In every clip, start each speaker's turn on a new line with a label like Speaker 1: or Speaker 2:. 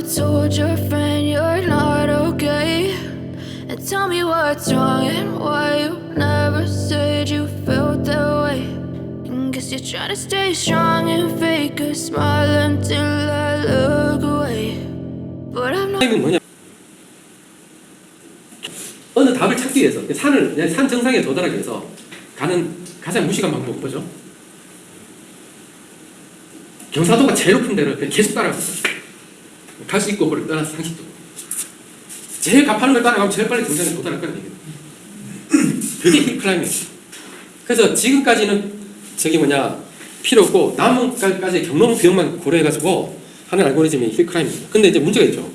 Speaker 1: told your friend you're not okay? And tell me what's wrong and why you never said you felt that way. And guess you're trying to stay strong and fake a smile until I look away. But I'm not.
Speaker 2: 뭐냐? 어느 답을 찾기 위해서 산 정상에 도달하기 위해서 가는 가장 무식한 방법은 뭐죠? 경사도가 제일 높은 데를 그냥 계속 따라가고 갈 수 있고 그걸 떠나서 상식도 제일 가파른 걸 따라가면 제일 빨리 정상에 도달할 거라는 얘기예요. 그게 힐클라이밍. 그래서 지금까지는 저기 뭐냐 필요 없고 남은까지 경로무 비용만 고려해가지고 하는 알고리즘이 힐클라이밍입니다. 근데 이제 문제가 있죠.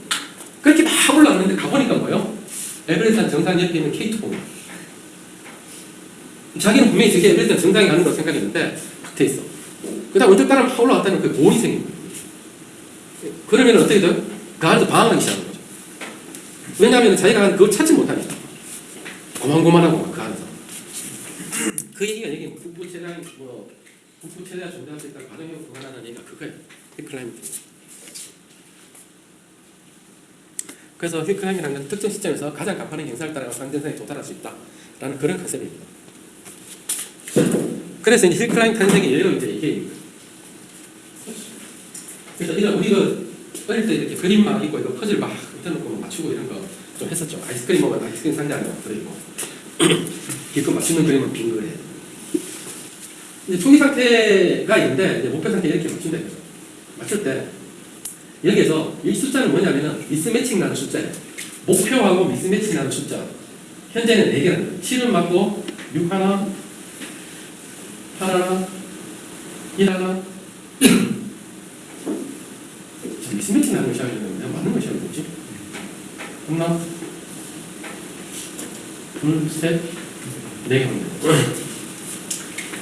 Speaker 2: 그렇게 막 올라갔는데 가보니까 뭐예요? 에베레스트 정상 옆에 있는 K2봉. 자기는 분명히 저게 에베레스트 정상에 가는 걸 생각했는데 붙어 있어. 그 다음 언제 따라 막 올라갔다는 그 고온이 생긴 거예요. 그러면 어떻게 돼요? 그 안에서 방황하기 시작하는 거죠. 왜냐하면 자기가 그걸 찾지 못하니까. 고만고만하고 그 안에서. 그 얘기가 여기 북부 최대한 존재할 수 있다 과정형 불가능한 얘기가 그거예요. 힐클라이밍. 그래서 힐클라이밍이라는 건 특정 시점에서 가장 가파른 경사를 따라가 상전선에 도달할 수 있다라는 그런 컨셉입니다. 그래서 이제 힐클라이밍 탄생의 예로 이제 이게 그래서 이런 우리가 어릴 때 이렇게 그림 막 있고 이거 퍼즐 막 붙여놓고 맞추고 이런 거 좀 했었죠. 아이스크림 먹으면 아이스크림 상자 안에 그리고 기껏 맞추는 그림은 빙그레. 이제 초기 상태가 있는데 이제 목표 상태 이렇게 맞춘다 이거죠. 맞출 때 여기에서 이 숫자는 뭐냐면은 미스매칭 나는 숫자예요. 목표하고 미스매칭 나는 숫자. 현재는 4개라는 거예요. 7은 맞고 6 하나, 8 하나, 1 하나. 미스매칭 나는 것이 아니면 그냥 맞는 것이 아니면 뭐지? 하나, 둘, 셋, 4개 합니다.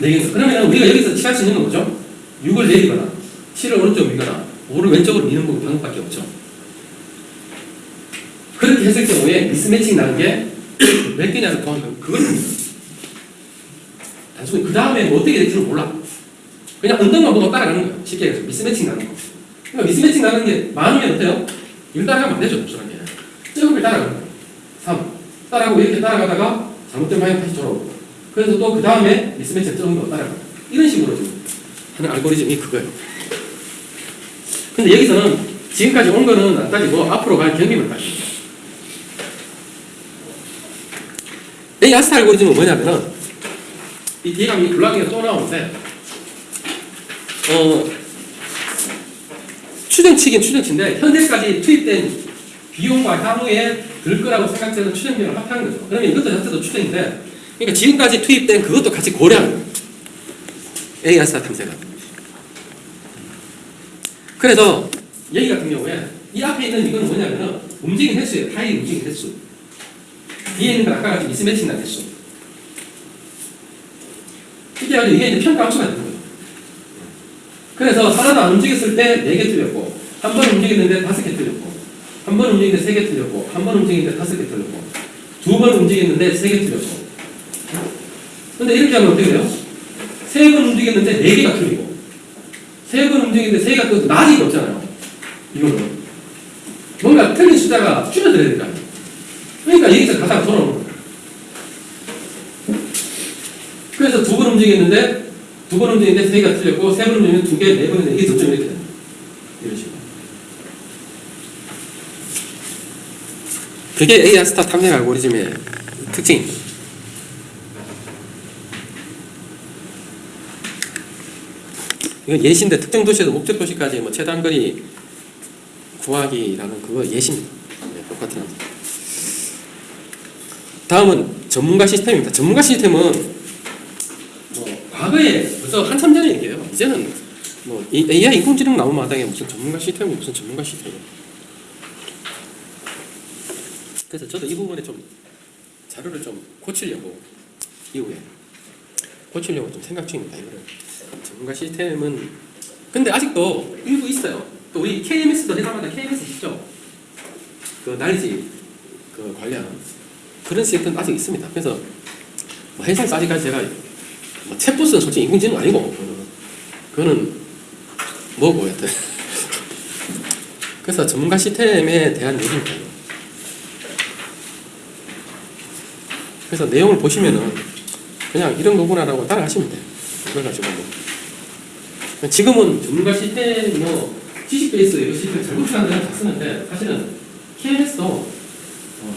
Speaker 2: 4개. 그러면 우리가 여기서 취할 수 있는 건 뭐죠? 6을 내리거나 7을 오른쪽으로 미거나 5를 왼쪽으로 미는 방법밖에 없죠. 그렇게 했을 경우에 미스매칭 나는 게 몇 개냐를 구하는 그걸 봅니다. 단순히 그 다음에 뭐 어떻게 될지는 몰라. 그냥 언덕만 보고 따라가는 거예요. 쉽게 얘기해서 미스매칭 나는 거. 그러니까 미스매칭 나는 게 많으면 어때요? 이걸 따라가면 안 되죠. 없어라는 게. 조금을 따라가는 거예요. 3. 따라가고 이렇게 따라가다가 잘못된 방향 다시 돌아오고. 그래서 또 그 다음에 미스매칭 조금 더 따라가고. 이런 식으로 좀 하는 알고리즘이 그거예요. 근데 여기서는 지금까지 온 거는 안 따지고 앞으로 갈 경험을 따집니다. 이 아스타 알고리즘은 뭐냐면은 이 뒤에 가면 이 블락이 또 나오는데 추정치긴 추정치인데 현재까지 투입된 비용과 향후에 들 거라고 생각되는 추정 비용을 합하는 거죠. 그러면 이것도 자체도 추정인데 그러니까 지금까지 투입된 그것도 같이 고려하는 거예요. A 아스타 탐색은. 그래서 여기 같은 경우에 이 앞에 있는 이건 뭐냐면은 움직인 횟수예요. 타일 움직인 횟수. 뒤에 있는 건 아까 같이 미스매칭 난 횟수. 이게 아주 이게 이제 평가함수가 되는 거예요. 그래서 하나도 안 움직였을 때 4개 틀렸고, 한 번 움직였는데 5개 틀렸고, 한 번 움직였는데 3개 틀렸고, 한 번 움직였는데 5개 틀렸고, 2번 움직였는데 3개 틀렸고. 근데 이렇게 하면 어떻게 돼요? 3번 움직였는데 4개가 틀리고, 3번 움직였는데 3개가 틀려도 나아지가 없잖아요. 이거는. 뭔가 틀린 숫자가 줄어들어야 될거 아니에요. 그러니까 여기서 가다가 돌아오는 거예요. 그래서 2번 움직였는데 3개가 틀렸고 3번 움직이면 2개, 4번인데 이게 점점 이렇게 돼요. 이런 식으로. 그게 A 아스타 탐색 알고리즘의 특징입니다. 이건 예시인데 특정 도시에서 목적 도시까지 뭐 최단 거리 구하기라는 그거 예시입니다. 네, 똑같은. 다음은 전문가 시스템입니다. 전문가 시스템은 뭐 과거에 벌써 한참 전에 얘기해요. 이제는 뭐 AI 인工智能 나온 마당에 무슨 전문가 시스템이 무슨 전문가 시스템이에요. 그래서 저도 이 부분에 좀 자료를 좀 고치려고 이후에 고치려고 좀 생각 중입니다. 이거를 전문가 시스템은 근데 아직도 일부 있어요. 또 우리 KMS도 회사마다 KMS 있죠. 그 날지 그 관련 그런 시스템 아직 있습니다. 그래서 뭐 회사에서 아직까지 제가 뭐 챗봇은 솔직히 인공지능 아니고 그거는 뭐고 하여튼 그래서 전문가 시스템에 대한 얘기입니다. 그래서 내용을 보시면은 그냥 이런 거구나라고 따라하시면 돼요. 그래가지고 뭐 지금은 전문가 시스템 뭐 지식 베이스 이거 시스템 잘 구축하는 데는 다 쓰는데 사실은 KMS도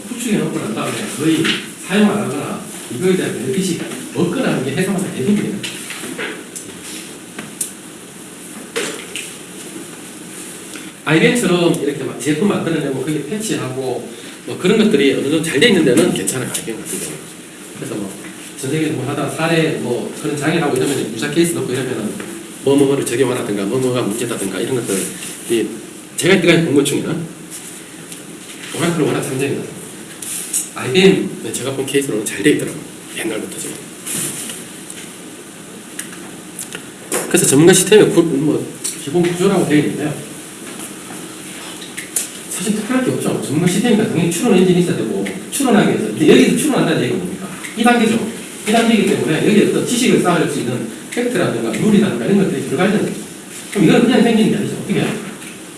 Speaker 2: 구축해놓고 난 다음에 거의 사용 안 하거나 이거에 대한 베네핏이 없거나 하는 게 회사마다 대부분이에요. IBM처럼 이렇게 막 제품 만들어내고 거기 패치하고 뭐 그런 것들이 어느 정도 잘 돼 있는 데는 괜찮아요. IBM 같은 경우. 그래서 뭐 전 세계에서 뭐 하다 사례 뭐 그런 장애라고 이러면 유사 케이스 넣고 이러면은 뭐뭐뭐를 적용하라든가 뭐뭐가 문제다든가 이런 것들이 제가 이때까지 본 것 중에는 오라클은 워낙 상장이 나서 IBM 제가 본 케이스로는 잘 돼 있더라고요. 옛날부터 지금. 그래서 전문가 시스템의 뭐 기본 구조라고 되어 있는데요. 사실 특별할 게 없죠. 전문가 시스템이니까 당연히 추론 엔진이 있어야 되고 추론하기 위해서 여기서 추론한다는 얘기가 뭡니까? 2단계죠. 2단계이기 때문에 여기에 어떤 지식을 쌓을 수 있는 팩트라든가 룰이라든가 이런 것들이 들어가야 되는 거죠. 그럼 이건 그냥 생기는 게 아니죠. 어떻게 해요?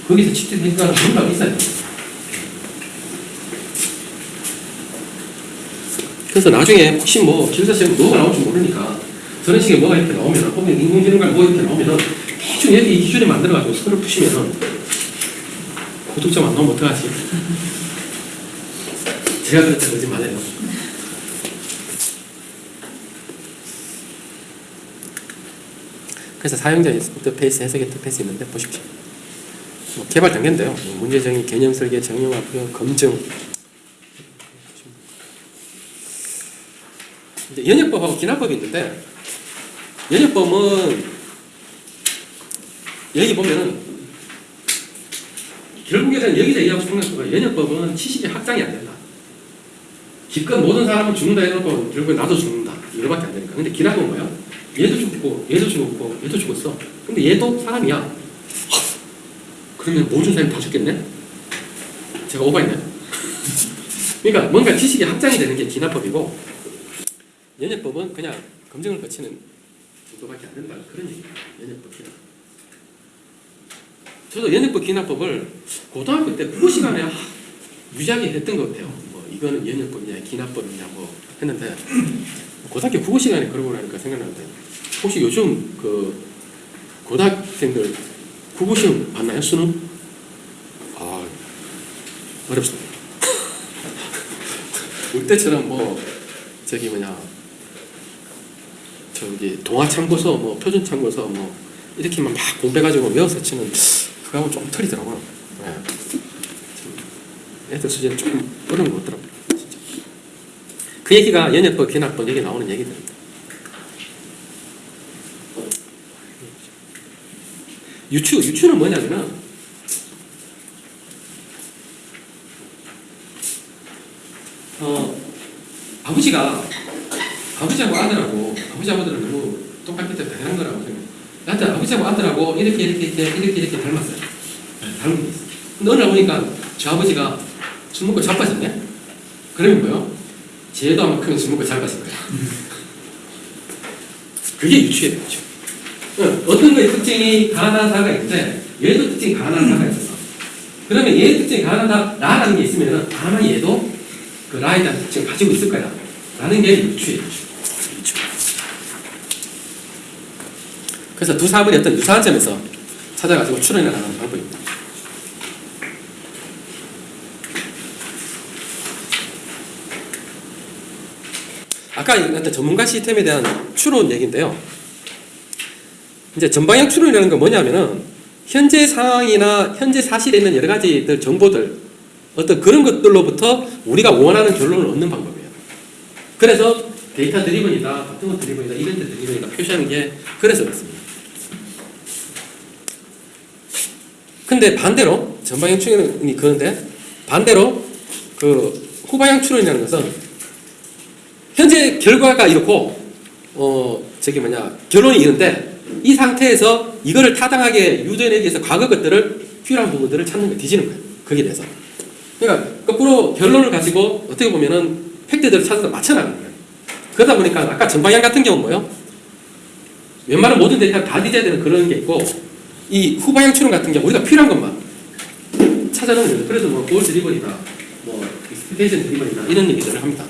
Speaker 2: 거기서 집중해서 뭔가가 있어야 돼요. 그래서 나중에 혹시 뭐 기술사시험 뭐가 나올지 모르니까 저런 식의 뭐가 이렇게 나오면 혹은 인공지능과 뭐 이렇게 나오면은 대충 여기 이 기준에 만들어가지고 선을 푸시면은 고득점 안 나오면 어떡하지? 제가 그랬다 그러지 말아요. 그래서 사용자 인터페이스, 해석 인터페이스 있는데 보십시오. 뭐 개발 단계인데요. 문제 정의, 개념 설계, 정형화, 검증. 이제 연역법하고 기납법이 있는데 연역법은 여기 보면은 결국에는 여기서 얘기하고 싶은 건 연역법은 치식이 확장이 안 된다. 기껏 모든 사람은 죽는다 해놓고 결국에 나도 죽는다. 이거밖에 안 되니까. 근데 기납은 뭐야? 얘도 죽고 얘도 죽었고 얘도 죽었어. 근데 얘도 사람이야. 그러면 모든 사람이 다 죽겠네? 제가 오버했나요? 그러니까 뭔가 지식이 확장이 되는 게 기납법이고 연역법은 그냥 검증을 거치는 정도밖에 안 된다. 그런 얘기예요. 연역법 기납. 저도 연역법 기납법을 고등학교 때 국어 시간에 무지하게 했던 것 같아요. 뭐 이거는 연역법이냐 기납법이냐 뭐 했는데 고등학교 국어 시간에 그러고 나니까 생각나는데 혹시 요즘 그 고등학생들 국어 시험 봤나요? 수능? 아 어렵습니다. 우리 때처럼 뭐 저기 뭐냐 저기 동화 참고서 뭐 표준 참고서 뭐 이렇게만 막 공부해가지고 외워서 치는 그거하고 좀 틀리더라고요. 네. 애들 수준이 조금 어려운 것 같더라고요. 진짜. 그 얘기가 연역법, 기납법 여기 나오는 얘기들입니다. 유추는 뭐냐면은 아버지하고 아버지하고들은 너무 똑같기 때문에 당연한 거라고 생각해요. 나한테 아버지하고 아들하고 이렇게 닮았어요. 네, 닮은 게 있어요. 근데 어느 날 보니까 저 아버지가 술 먹고 자빠졌네? 그러면 뭐요? 쟤도 아마 크면 술 먹고 자빠질 거야. 그게 유추의 되죠. 어떤 거의 특징이 강한 사가 있는데 얘도 특징이 강한 사가 있었어. 그러면 얘의 특징이 강한 라라는 게 있으면 아마 얘도 그 라에 대한 특징을 가지고 있을 거야. 라는 게 유추예요. 유추. 그래서 두 사물이 어떤 유사한 점에서 찾아가지고 추론해 나가는 방법입니다. 아까 어떤 전문가 시스템에 대한 추론 얘기인데요. 이제 전방향 추론이라는 건 뭐냐면은 현재 상황이나 현재 사실에 있는 여러 가지들 정보들 어떤 그런 것들로부터 우리가 원하는 결론을 얻는 방법이에요. 그래서 데이터 드리븐이다, 바텀업 드리븐이다, 이벤트 드리븐이다 표시하는 게 그래서 그렇습니다. 근데 반대로 전방향 추론이 그런데 반대로 그 후방향 추론이라는 것은 현재 결과가 이렇고 결론이 이런데 이 상태에서 이거를 타당하게 유도해내기 위해서 과거 것들을 필요한 부분들을 찾는 거예요. 뒤지는 거예요. 거기에 대해서. 그러니까 거꾸로 결론을 가지고 어떻게 보면은 팩트들을 찾아서 맞춰나가는 거예요. 그러다 보니까 아까 전방향 같은 경우는 뭐예요? 웬만한 모든 데이터를 다 뒤져야 되는 그런 게 있고 이 후방향 추론 같은 경우 우리가 필요한 것만 찾아내는 거예요. 그래서 뭐 골 드리블이나 뭐 익스펙테이션 드리블이나 이런 얘기들을 합니다.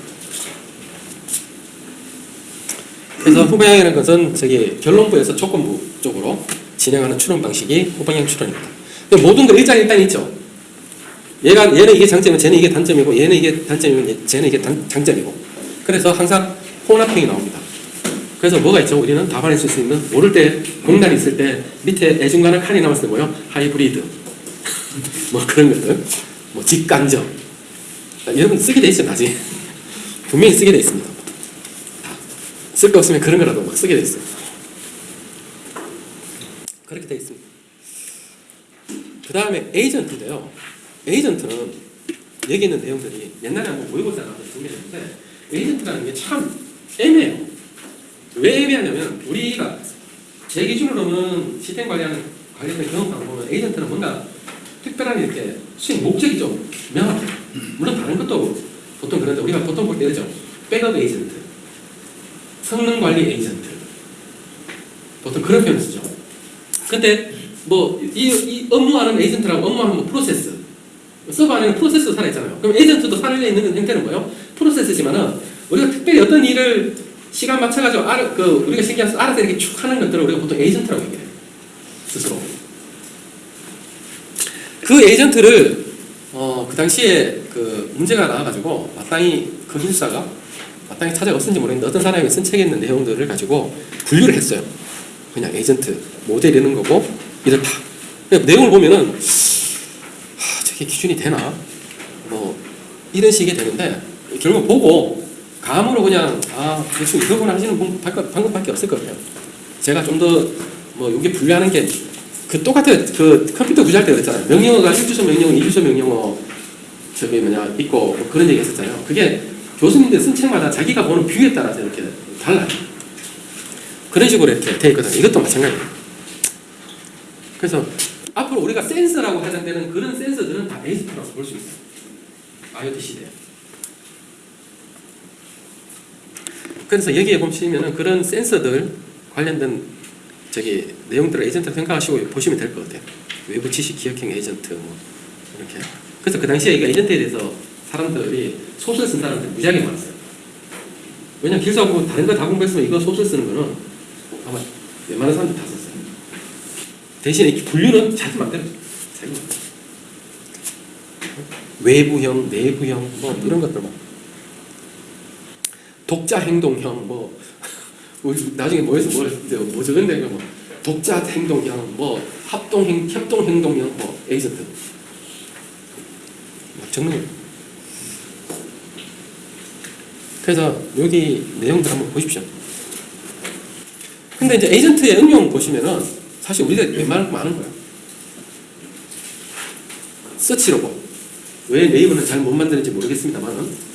Speaker 2: 그래서 후방향이라는 것은 저기 결론부에서 조건부 쪽으로 진행하는 추론 방식이 후방향 추론입니다. 모든 거 일장일단 있죠. 얘는 이게 장점이고 쟤는 이게 단점이고 얘는 이게 단점이고 쟤는 이게 장점이고. 그래서 항상 혼합형이 나옵니다. 그래서 뭐가 있죠? 우리는 답안에 쓸 수 있는 모를 때 공란이 있을 때 밑에 애중간에 칸이 남았을 때 뭐요? 하이브리드 뭐 그런 것들 뭐 직간접 여러분 쓰게 돼 있어요. 나중에 분명히 쓰게 돼 있습니다. 쓸 거 없으면 그런 거라도 막 쓰게 돼 있어요. 그렇게 돼 있습니다. 그 다음에 에이전트인데요. 에이전트는 여기 있는 내용들이 옛날에 한번 모의고사 나와서 준비했는데 에이전트라는 게 참 애매해요. 왜 애매하냐면 우리가 제 기준으로는 시스템 관련된 경험상 보면 에이전트는 뭔가 특별한 이렇게 수익 목적이 좀 명확해요. 물론 다른 것도 보통 그런데 우리가 보통 볼 때 그러죠. 백업 에이전트, 성능 관리 에이전트 보통 그런 표현을 쓰죠. 근데 뭐 이 업무하는 에이전트라고 업무하는 뭐 프로세스 서버 안에는 프로세스 살아있잖아요. 그럼 에이전트도 살아있는 형태는 뭐예요? 프로세스지만은 우리가 특별히 어떤 일을 시간 맞춰가지고 우리가 신기해서 알아서 이렇게 쭉 하는 것들을 우리가 보통 에이전트라고 얘기해요. 스스로. 그 에이전트를 그 당시에 그 문제가 나와가지고 마땅히 그 기술사가 마땅히 찾아가 쓴지 모르겠는데 어떤 사람이 쓴 책에 있는 내용들을 가지고 분류를 했어요. 그냥 에이전트 모델 이런 거고 이렇다. 내용을 보면은 저게 기준이 되나? 뭐 이런 식이 되는데 결국 보고 감으로 그냥 대충 이거구나 하시는 방법밖에 없을 거예요. 제가 좀 더 뭐 여기 분류하는 게 그 똑같아요. 그 컴퓨터 구조할 때 그랬잖아요. 명령어가 1주소 명령어, 2주소 명령어 저기 있고 뭐 그런 얘기 했었잖아요. 그게 교수님들 쓴 책마다 자기가 보는 뷰에 따라서 이렇게 달라요. 그런 식으로 이렇게 돼 있거든요. 이것도 마찬가지예요. 그래서 앞으로 우리가 센서라고 해당되는 그런 센서들은 다 에이전트라고 볼 수 있어요. IoT 시대에. 그래서 여기에 보시면은 그런 센서들 관련된 저기 내용들을 에이전트로 생각하시고 보시면 될 것 같아요. 외부 지식 기억형 에이전트 뭐 이렇게. 그래서 그 당시에 이 에이전트에 대해서 사람들이 소설 쓴 사람들이 무지하게 많았어요. 왜냐면 길수하고 다른 거 다 공부했으면 이거 소설 쓰는 거는 아마 웬만한 사람들 다 썼어요. 대신에 이 분류는 자기 맘대로 자기 맘대로. 외부형, 내부형 뭐 이런 것들 뭐 독자 행동형 뭐 나중에 뭐 적은데 뭐 독자 행동형 뭐 협동 행동형 뭐 에이전트 막 적는 거예요. 그래서 여기 내용들 한번 보십시오. 근데 이제 에이전트의 응용 보시면은 사실 우리가 웬만한 거 많은 거예요. 서치 로봇. 왜 네이버는 잘 못 만드는지 모르겠습니다만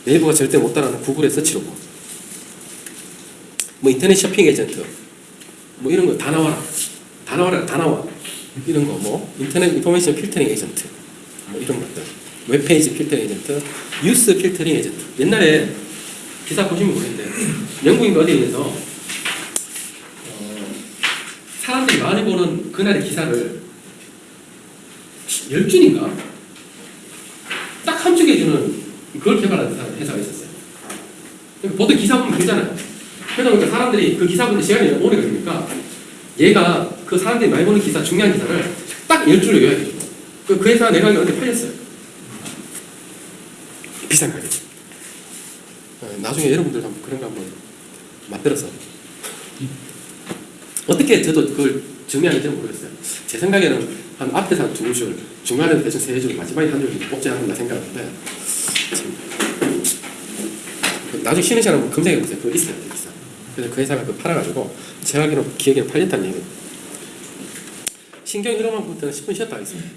Speaker 2: 네이버가 절대 못 따라하는 구글의 서치 로봇. 뭐 인터넷 쇼핑 에이전트. 뭐 이런 거 다 나와라. 다 나와. 이런 거 뭐 인터넷 인포메이션 필터링 에이전트. 뭐 이런 것들. 웹페이지 필터링 에이전트. 뉴스 필터링 에이전트. 옛날에 기사 보시면 모르겠는데 영국인가 어디에서 사람들이 많이 보는 그날의 기사를 10줄인가 딱 함축해주는 그걸 개발한 회사가 있었어요. 보통 기사 보면 길잖아요. 그러다 보니까 사람들이 그 기사 보는 시간이 오래 걸리니까 얘가 그 사람들이 많이 보는 기사, 중요한 기사를 딱 10줄로 요약해줘. 그 회사 내각이 어디 팔렸어요. 비싼 가격. 나중에 여러분들 한번 그런 거 한번 만들어서 어떻게 저도 그걸 정리하는지 모르겠어요. 제 생각에는 한 앞에서 한 2줄, 중간에는 대충 3줄, 마지막에 한 줄 뽑자는 생각하는데 나중에 쉬는 시간 한번 검색해보세요. 그거 있어요. 비싸. 그래서 그 회사가 그거 팔아가지고 제가 알기로 기억에는 팔렸다는 얘기예요. 신경 1호만 부터는 10분 쉬었다 하겠습니다.